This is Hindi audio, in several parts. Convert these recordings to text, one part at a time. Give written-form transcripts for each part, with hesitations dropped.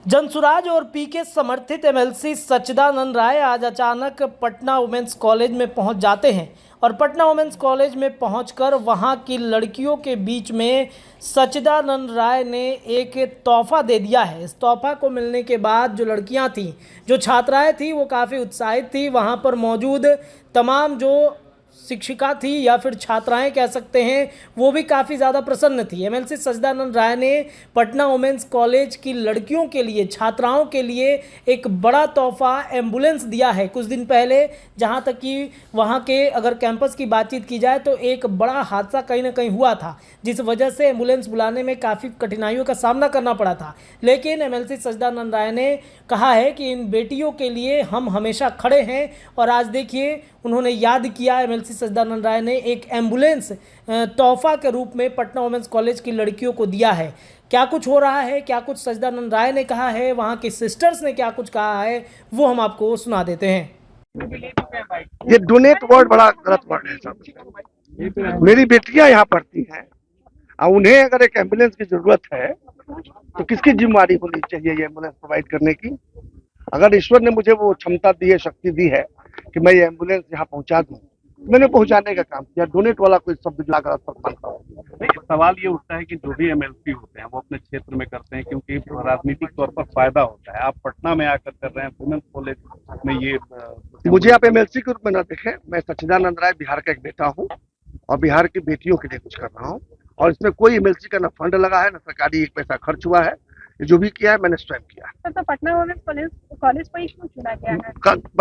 जनसुराज और पीके समर्थित एमएलसी सच्चिदानंद राय आज अचानक पटना वुमेन्स कॉलेज में पहुंच जाते हैं और पटना वुमेन्स कॉलेज में पहुंचकर वहां की लड़कियों के बीच में सच्चिदानंद राय ने एक तोहफा दे दिया है। इस तोहफा को मिलने के बाद जो लड़कियां थीं, जो छात्राएं थीं, वो काफ़ी उत्साहित थी। वहां पर मौजूद तमाम जो शिक्षिका थी या फिर छात्राएं कह सकते हैं, वो भी काफ़ी ज़्यादा प्रसन्न थी। एमएलसी सच्चिदानंद राय ने पटना वुमेन्स कॉलेज की लड़कियों के लिए, छात्राओं के लिए एक बड़ा तोहफा एम्बुलेंस दिया है। कुछ दिन पहले जहां तक कि वहां के अगर कैंपस की बातचीत की जाए तो एक बड़ा हादसा कहीं ना कहीं हुआ था, जिस वजह से एम्बुलेंस बुलाने में काफ़ी कठिनाइयों का सामना करना पड़ा था। लेकिन एमएलसी सच्चिदानंद राय ने कहा है कि इन बेटियों के लिए हम हमेशा खड़े हैं और आज देखिए उन्होंने याद किया। एमएलसी सच्चिदानंद राय ने एक एम्बुलेंस तोहफा के रूप में पटना वुमेन्स कॉलेज की लड़कियों को दिया है। क्या कुछ हो रहा है, क्या कुछ सच्चिदानंद राय ने कहा है, वहाँ के सिस्टर्स ने क्या कुछ कहा है, वो हम आपको सुना देते हैं। ये डोनेट वर्ड बड़ा गलत वर्ड है साहब। मेरी बेटियां यहाँ पढ़ती हैं और उन्हें अगर एक एम्बुलेंस की जरूरत है तो किसकी जिम्मेदारी होनी चाहिए ये एम्बुलेंस प्रोवाइड करने की? अगर ईश्वर ने मुझे वो क्षमता दी है, शक्ति दी है कि मैं ये एम्बुलेंस यहाँ पहुंचा दूं, मैंने पहुंचाने का काम किया। डोनेट वाला कोई शब्द गलत मानता हूँ। सवाल ये उठता है कि जो भी एमएलसी होते हैं वो अपने क्षेत्र में करते हैं क्योंकि राजनीतिक तौर पर फायदा होता है। आप पटना में आकर कर रहे हैं, वुमेन्स कॉलेज में ये मुझे आप एमएलसी के रूप में न देखें। मैं सच्चिदानंद राय बिहार का एक बेटा हूँ और बिहार की बेटियों के लिए कुछ कर रहा हूँ और इसमें कोई एमएलसी का न फंड लगा है, न सरकारी एक पैसा खर्च हुआ है। जो भी किया है मैंने स्वयं किया। तो पटना वुमेन्स कॉलेज को ही क्यों चुना गया है?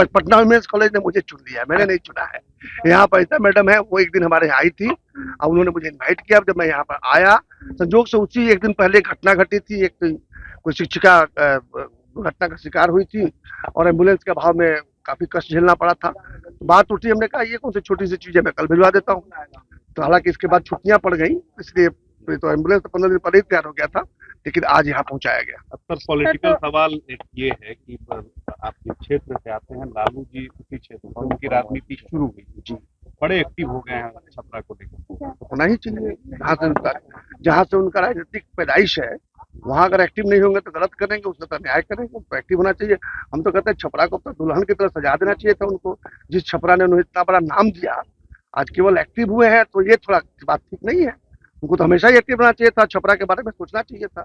पटना वुमेन्स कॉलेज ने मुझे चुन लिया है, मैंने नहीं चुना है। यहाँ पर ऐसा मैडम है, वो एक दिन हमारे यहाँ आई थी और उन्होंने मुझे इनवाइट किया। जब मैं यहाँ पर आया, संजोग से उसी एक दिन पहले घटना घटी थी। एक कोई शिक्षिका घटना का शिकार हुई थी और एम्बुलेंस के अभाव में काफी कष्ट झेलना पड़ा था। तो बात उठी, हमने कहा ये कौन सी छोटी सी चीज है, मैं कल भिजवा देता हूँ। तो हालांकि इसके बाद छुट्टियां पड़ गई, इसलिए तो एम्बुलेंस तो 15 दिन पहले ही तैयार हो गया था, लेकिन आज यहाँ पहुंचाया गया। अक्सर पॉलिटिकल सवाल एक ये है कि आपके क्षेत्र से आते हैं लालू जी, उसी क्षेत्र में उनकी राजनीति शुरू हुई जी, बड़े एक्टिव हो गए हैं छपरा को लेकर। होना ही चाहिए। जहाँ से उनका राजनीतिक पैदाइश है वहाँ अगर एक्टिव नहीं होंगे तो गलत करेंगे, उसमें तो न्याय करेंगे। तो एक्टिव होना चाहिए। हम तो कहते हैं छपरा को तो दुल्हन की तरह सजा देना चाहिए था उनको। जिस छपरा ने उन्हें इतना बड़ा नाम दिया, आज केवल एक्टिव हुए हैं तो ये थोड़ा बात ठीक नहीं है। उनको तो हमेशा ही एक्टिव रहना चाहिए था, छपरा के बारे में सोचना चाहिए था।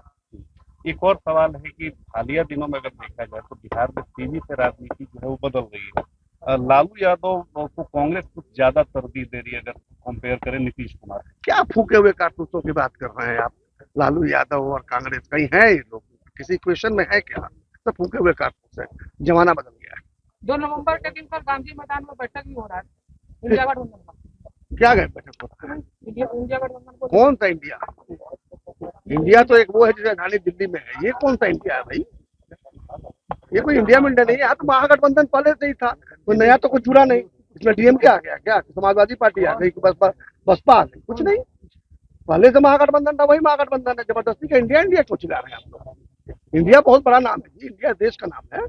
एक और सवाल है कि हालिया दिनों में अगर देखा जाए तो बिहार में तेजी से राजनीति जो है वो बदल रही है। लालू यादव को कांग्रेस कुछ ज्यादा तरजीह दे रही है अगर कंपेयर करें नीतीश कुमार। क्या फूके हुए कारतूसों की बात कर रहे हैं आप? लालू यादव और कांग्रेस कहीं है? ये लोग किसी क्वेश्चन में है क्या? सब फूके हुए कारतूस है। जमाना बदल गया है। 2 नवंबर के दिन पर गांधी मैदान में बैठक भी हो रहा है इंडिया गठबंधन का। क्या गए बैठक हो रहा है? इंडिया गठबंधन को कौन सा इंडिया? इंडिया तो एक वो है जिसकी राजधानी दिल्ली में है। ये कौन सा इंडिया है भाई? ये कोई इंडिया में इंडिया नहीं है। यहाँ तो महागठबंधन पहले से ही था, कोई नया तो कुछ जुड़ा नहीं। इसमें डीएमके आ गया क्या? समाजवादी पार्टी आ गई, बसपा आ गई? कुछ नहीं, पहले से महागठबंधन था, वही महागठबंधन है। जबरदस्ती का इंडिया इंडिया क्यों चिल्ला रहे हैं आप लोग? इंडिया बहुत बड़ा नाम है जी, इंडिया देश का नाम है,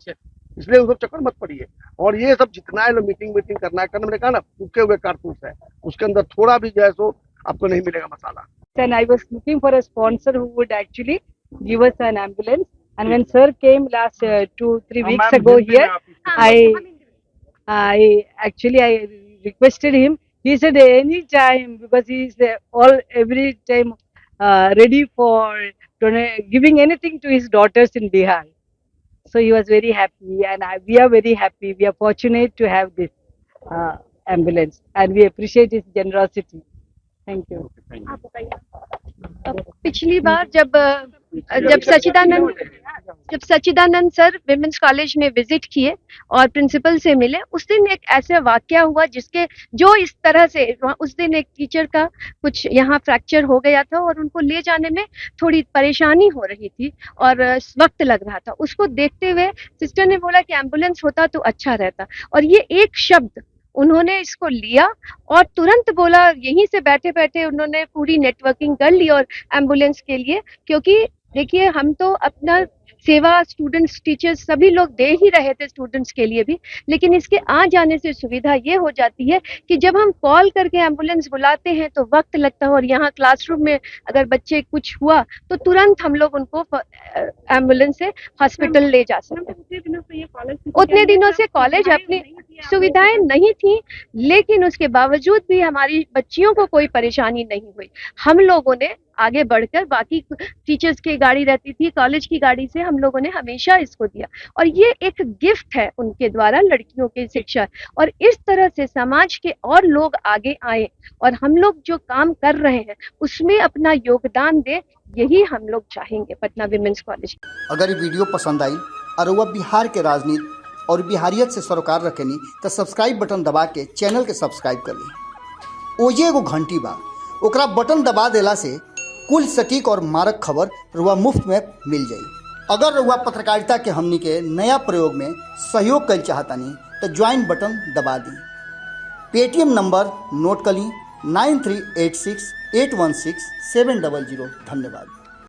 इसलिए उस चक्कर मत पड़िए। और ये सब जितना है मीटिंग करना है, मैंने कहा ना फूके हुए कारतूस है, उसके अंदर थोड़ा भी जो है सो आपको नहीं मिलेगा मसाला। And I was looking for a sponsor who would actually give us an ambulance. And when sir came last 2-3 weeks ago here, I requested him. He said any time, because he is every time ready for giving anything to his daughters in Bihar. So he was very happy, and we are very happy. We are fortunate to have this ambulance, and we appreciate his generosity. Thank you. पिछली बार जब सच्चिदानंद सर विमेंस कॉलेज में विजिट किए और प्रिंसिपल से मिले, उस दिन एक ऐसा वाकया हुआ जिसके जो इस तरह से उस दिन एक टीचर का कुछ यहाँ फ्रैक्चर हो गया था और उनको ले जाने में थोड़ी परेशानी हो रही थी और वक्त लग रहा था। उसको देखते हुए सिस्टर ने बोला कि एम्बुलेंस होता तो अच्छा रहता, और ये एक शब्द उन्होंने इसको लिया और तुरंत बोला। यहीं से बैठे बैठे उन्होंने पूरी नेटवर्किंग कर ली और एम्बुलेंस के लिए, क्योंकि देखिए, हम तो अपना सेवा स्टूडेंट्स, टीचर्स सभी लोग दे ही रहे थे स्टूडेंट्स के लिए भी, लेकिन इसके आ जाने से सुविधा ये हो जाती है कि जब हम कॉल करके एम्बुलेंस बुलाते हैं तो वक्त लगता है, और यहाँ क्लासरूम में अगर बच्चे कुछ हुआ तो तुरंत हम लोग उनको एम्बुलेंस से हॉस्पिटल ले जा सकते हैं। उतने दिनों से कॉलेज अपनी सुविधाएं नहीं थी, लेकिन उसके बावजूद भी हमारी बच्चियों को कोई परेशानी नहीं हुई। हम लोगों ने आगे बढ़कर, बाकी टीचर्स की गाड़ी रहती थी, कॉलेज की गाड़ी से हम लोगों ने हमेशा इसको दिया, और ये एक गिफ्ट है उनके द्वारा लड़कियों की शिक्षा। और इस तरह से समाज के और लोग आगे आए और हम लोग जो काम कर रहे हैं उसमें अपना योगदान दे, यही हम लोग चाहेंगे पटना विमेंस कॉलेज। अगर ये वीडियो पसंद आई और वह बिहार के राजनीति और बिहारियत से सरोकार रखेनी तो सब्सक्राइब बटन दबा के चैनल के सब्सक्राइब कर ली। ओजे एगो घंटी बा, ओकरा बटन दबा देला से कुल सटीक और मारक खबर रुआ मुफ्त में मिल जाई। अगर रुआ पत्रकारिता के हमनी के नया प्रयोग में सहयोग कर चाहतानी तो ज्वाइन बटन दबा दी। पेटीएम नंबर नोट कर ली 9386816700। धन्यवाद।